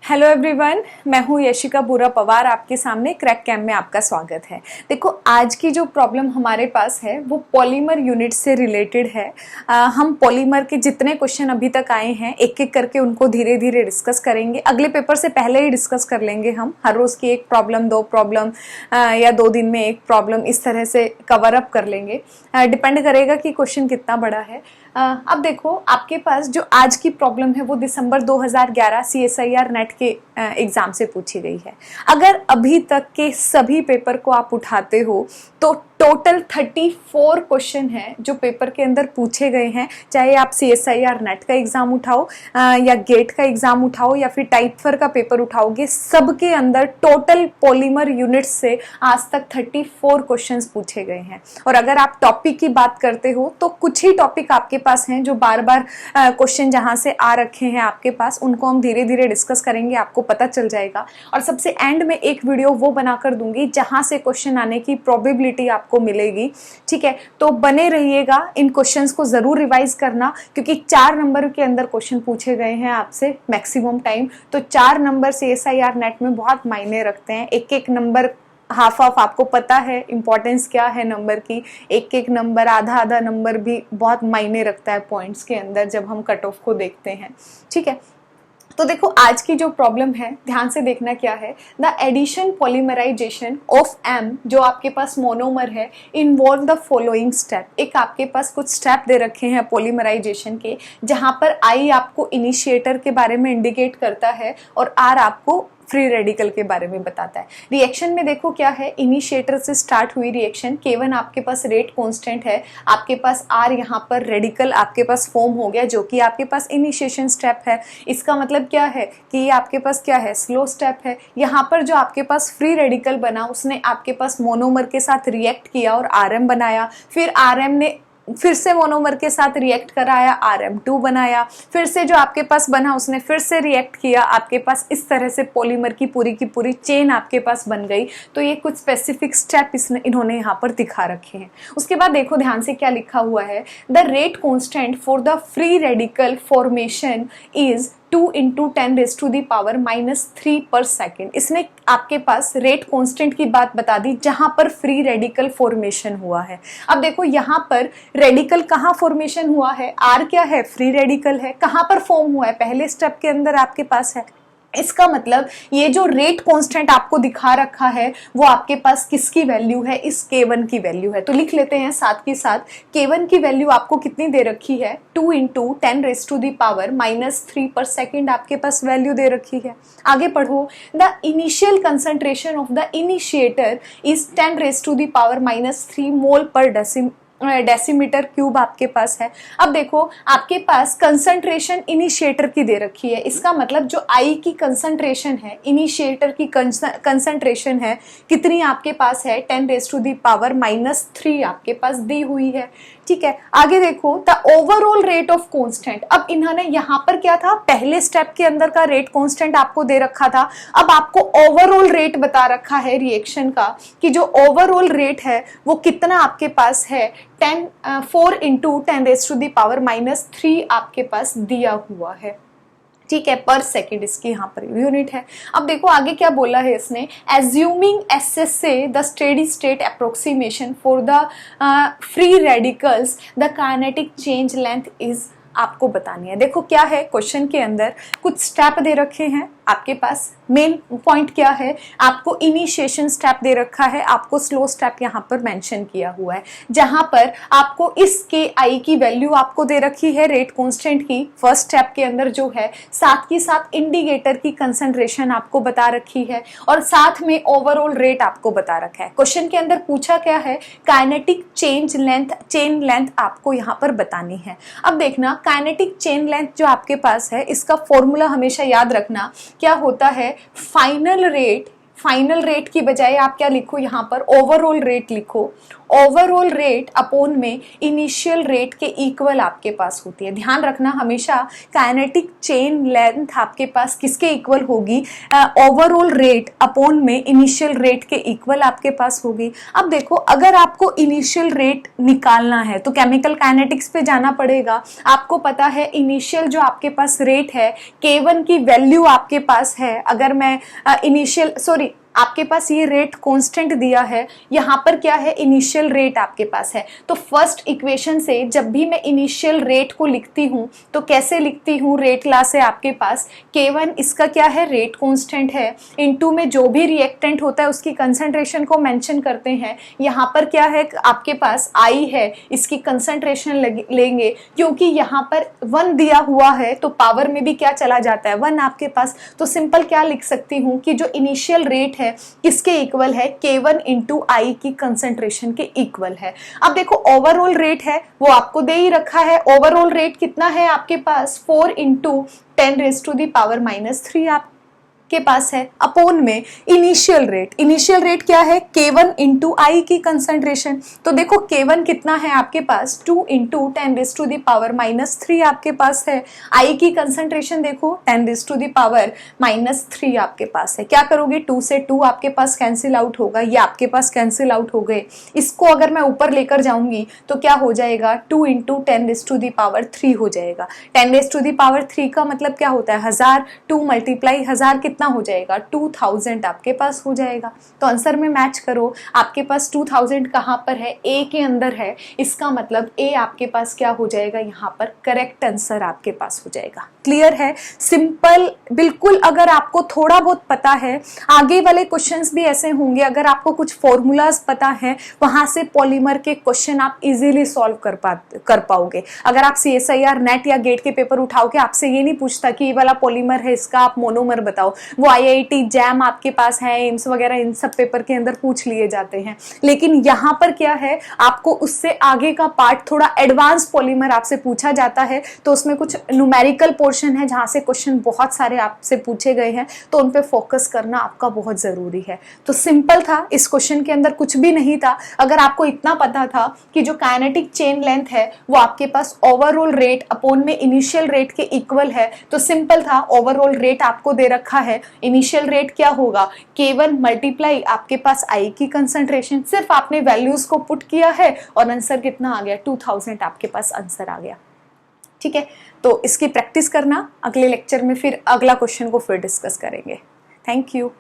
Hello everyone, मैं हूँ यशिका बुरा पवार। आपके सामने क्रैक कैम्प में आपका स्वागत है। देखो, आज की जो प्रॉब्लम हमारे पास है वो पॉलीमर यूनिट से रिलेटेड है। हम पॉलीमर के जितने क्वेश्चन अभी तक आए हैं एक एक करके उनको धीरे धीरे डिस्कस करेंगे। अगले पेपर से पहले ही डिस्कस कर लेंगे। हम हर रोज़ की एक प्रॉब्लम, दो प्रॉब्लम या 2 दिन में एक प्रॉब्लम, इस तरह से कवर अप कर लेंगे। डिपेंड करेगा कि क्वेश्चन कितना बड़ा है। अब देखो, आपके पास जो आज की प्रॉब्लम है वो दिसंबर 2011 CSIR नेट के एग्जाम से पूछी गई है। अगर अभी तक के सभी पेपर को आप उठाते हो तो टोटल 34 क्वेश्चन हैं जो पेपर के अंदर पूछे गए हैं। चाहे आप CSIR नेट का एग्जाम उठाओ या गेट का एग्जाम उठाओ या फिर टाइप का पेपर उठाओगे, सबके अंदर टोटल पॉलीमर यूनिट से आज तक 34 क्वेश्चंस पूछे गए हैं। और अगर आप टॉपिक की बात करते हो तो कुछ ही टॉपिक आपके पास हैं जो बार बार क्वेश्चन जहां से आ रखे हैं आपके पास, उनको हम धीरे धीरे डिस्कस करेंगे, आपको पता चल जाएगा। और सबसे एंड में एक वीडियो वो बनाकर दूंगी जहां से क्वेश्चन आने की प्रोबेबिलिटी आपको मिलेगी। ठीक है, तो बने रहिएगा। इन क्वेश्चंस को जरूर रिवाइज करना क्योंकि 4 नंबर के अंदर क्वेश्चन पूछे गए हैं आपसे मैक्सिमम टाइम। तो 4 नंबर CSIR नेट में बहुत मायने रखते हैं। एक एक नंबर हाफ आपको पता है इंपॉर्टेंस क्या है नंबर की। एक एक नंबर, आधा आधा नंबर भी बहुत मायने रखता है पॉइंट्स के अंदर जब हम कट ऑफ को देखते हैं। ठीक है, तो देखो आज की जो प्रॉब्लम है ध्यान से देखना क्या है। The addition polymerization of M, जो आपके पास मोनोमर है, इन्वॉल्व द फॉलोइंग स्टेप। एक आपके पास कुछ स्टेप दे रखे हैं पॉलीमराइजेशन के, जहां पर I आपको इनिशिएटर के बारे में इंडिकेट करता है और R आपको फ्री रेडिकल के बारे में बताता है। रिएक्शन में देखो क्या है, इनिशिएटर से स्टार्ट हुई रिएक्शन, K1 आपके पास रेट कांस्टेंट है, आपके पास R यहाँ पर रेडिकल आपके पास फॉर्म हो गया जो कि आपके पास इनिशिएशन स्टेप है। इसका मतलब क्या है कि ये आपके पास क्या है, स्लो स्टेप है। यहाँ पर जो आपके पास फ्री रेडिकल बना उसने आपके पास मोनोमर के साथ रिएक्ट किया और RM बनाया। फिर RM ने फिर से मोनोमर के साथ रिएक्ट कराया, RM2 बनाया। फिर से जो आपके पास बना उसने फिर से रिएक्ट किया, आपके पास इस तरह से पॉलीमर की पूरी चेन आपके पास बन गई। तो ये कुछ स्पेसिफिक स्टेप इन्होंने यहाँ पर दिखा रखे हैं। उसके बाद देखो ध्यान से क्या लिखा हुआ है, the rate constant for the free radical formation is 2 × 10⁻³ पर सेकेंड। इसने आपके पास रेट कांस्टेंट की बात बता दी जहां पर फ्री रेडिकल फॉर्मेशन हुआ है। अब देखो यहाँ पर रेडिकल कहाँ फॉर्मेशन हुआ है, R क्या है, फ्री रेडिकल है। कहाँ पर फॉर्म हुआ है, पहले स्टेप के अंदर आपके पास है। इसका मतलब ये जो रेट कांस्टेंट आपको दिखा रखा है वो आपके पास किसकी वैल्यू है, इस K1 की वैल्यू है। तो लिख लेते हैं साथ के साथ, K1 की वैल्यू आपको कितनी दे रखी है, 2 × 10⁻³ पर सेकेंड आपके पास वैल्यू दे रखी है। आगे पढ़ो, the initial concentration of the initiator is 10⁻³ मोल पर डेसीमीटर क्यूब आपके पास है। अब देखो आपके पास कंसंट्रेशन इनिशिएटर की दे रखी है। इसका मतलब जो I की कंसंट्रेशन है, इनिशिएटर की कंसंट्रेशन है, कितनी आपके पास है, 10⁻³ आपके पास दी हुई है। ठीक है, आगे देखो, the overall rate of constant. अब इन्होंने यहाँ पर क्या था, पहले स्टेप के अंदर का रेट कांस्टेंट आपको दे रखा था, अब आपको ओवरऑल रेट बता रखा है रिएक्शन का कि जो ओवरऑल रेट है वो कितना आपके पास है, 4 × 10⁻³ आपके पास दिया हुआ है। ठीक है, पर सेकेंड इसकी यहाँ पर यूनिट है। अब देखो आगे क्या बोला है इसने, assuming SSA the steady state approximation for the free radicals the kinetic change length is आपको बतानी है। देखो क्या है, क्वेश्चन के अंदर कुछ स्टेप दे रखे हैं आपके पास। मेन पॉइंट क्या है, आपको इनिशिएशन स्टेप दे रखा है, आपको स्लो स्टेप यहाँ पर मेंशन किया हुआ है, जहां पर आपको इस I की वैल्यू आपको दे रखी है रेट कांस्टेंट की फर्स्ट स्टेप के अंदर जो है, साथ ही साथ इंडिकेटर की कंसंट्रेशन आपको बता रखी है और साथ में ओवरऑल रेट आपको बता रखा है। क्वेश्चन के अंदर पूछा क्या है, काइनेटिक चेन लेंथ आपको यहाँ पर बतानी है। अब देखना, काइनेटिक चेन लेंथ जो आपके पास है इसका फॉर्मूला हमेशा याद रखना क्या होता है, फाइनल रेट की बजाय आप क्या लिखो यहाँ पर, ओवरऑल रेट लिखो। ओवरऑल रेट अपॉन में इनिशियल रेट के इक्वल आपके पास होती है। ध्यान रखना हमेशा काइनेटिक चेन लेंथ आपके पास किसके इक्वल होगी, ओवरऑल रेट अपॉन में इनिशियल रेट के इक्वल आपके पास होगी। अब देखो अगर आपको इनिशियल रेट निकालना है तो केमिकल काइनेटिक्स पे जाना पड़ेगा। आपको पता है इनिशियल जो आपके पास रेट है K1 की वैल्यू आपके पास है, अगर मैं आपके पास ये रेट कांस्टेंट दिया है, यहाँ पर क्या है इनिशियल रेट आपके पास है। तो फर्स्ट इक्वेशन से जब भी मैं इनिशियल रेट को लिखती हूँ तो कैसे लिखती हूँ, रेट क्लास है आपके पास K1, इसका क्या है रेट कांस्टेंट है, इनटू में जो भी रिएक्टेंट होता है उसकी कंसंट्रेशन को मेंशन करते हैं। यहाँ पर क्या है आपके पास I है, इसकी कंसंट्रेशन लेंगे क्योंकि यहाँ पर 1 दिया हुआ है तो पावर में भी क्या चला जाता है 1 आपके पास। तो सिंपल क्या लिख सकती हूँ कि जो इनिशियल रेट है किसके इक्वल है, K1 इंटू I की कंसंट्रेशन के इक्वल है। अब देखो ओवरऑल रेट है वो आपको दे ही रखा है। ओवरऑल रेट कितना है आपके पास 4 इंटू 10⁻³ आपके पास है, अपॉन में इनिशियल रेट क्या है K1 इंटू I की कंसंट्रेशन। तो देखो K1 कितना है आपके पास 2 इंटू 10⁻³ आपके पास है। I की कंसंट्रेशन देखो 10⁻³ आपके पास है। क्या करोगे 2 से 2 आपके पास कैंसिल आउट होगा, ये आपके पास कैंसिल आउट हो गए। इसको अगर मैं ऊपर लेकर जाऊंगी तो क्या हो जाएगा 2 इंटू 10⁻³ हो जाएगा। 10⁻³ का मतलब क्या होता है 1000, 2 मल्टीप्लाई 1000 कितना हो जाएगा 2000 आपके पास हो जाएगा। तो आंसर में मैच करो, आपके पास 2000 कहां पर है, ए के अंदर है, इसका मतलब ए आपके पास क्या हो जाएगा, यहां पर करेक्ट आंसर आपके पास हो जाएगा। क्लियर है, सिंपल बिल्कुल। अगर आपको थोड़ा बहुत पता है, आगे वाले क्वेश्चंस भी ऐसे होंगे, अगर आपको कुछ फॉर्मूलाज पता है वहां से पॉलीमर के क्वेश्चन आप इजीली सॉल्व कर पाओगे। अगर आप CSIR नेट या गेट के पेपर उठाओगे, आपसे ये नहीं पूछता कि ये वाला पॉलीमर है इसका आप मोनोमर बताओ, वो IIT जैम आपके पास है, एम्स वगैरह इन सब पेपर के अंदर पूछ लिए जाते हैं। लेकिन यहाँ पर क्या है, आपको उससे आगे का पार्ट थोड़ा एडवांस पॉलीमर आपसे पूछा जाता है, तो उसमें कुछ न्यूमेरिकल पोर्शन है जहां से क्वेश्चन बहुत सारे आपसे पूछे गए हैं, तो उन पे फोकस करना आपका बहुत जरूरी है। तो सिंपल था, इस क्वेश्चन के अंदर कुछ भी नहीं था। अगर आपको इतना पता था कि जो काइनेटिक चेन लेंथ है वो आपके पास ओवरऑल रेट अपॉन में इनिशियल रेट के इक्वल है, तो सिंपल था, ओवरऑल रेट आपको दे रखा है, इनिशियल रेट क्या होगा K1 मल्टीप्लाई आपके पास I की कंसंट्रेशन। सिर्फ आपने वैल्यूज को पुट किया है और आंसर कितना आ गया 2000 आपके पास आंसर आ गया। ठीक है, तो इसकी प्रैक्टिस करना, अगले लेक्चर में फिर अगला क्वेश्चन को फिर डिस्कस करेंगे। Thank you.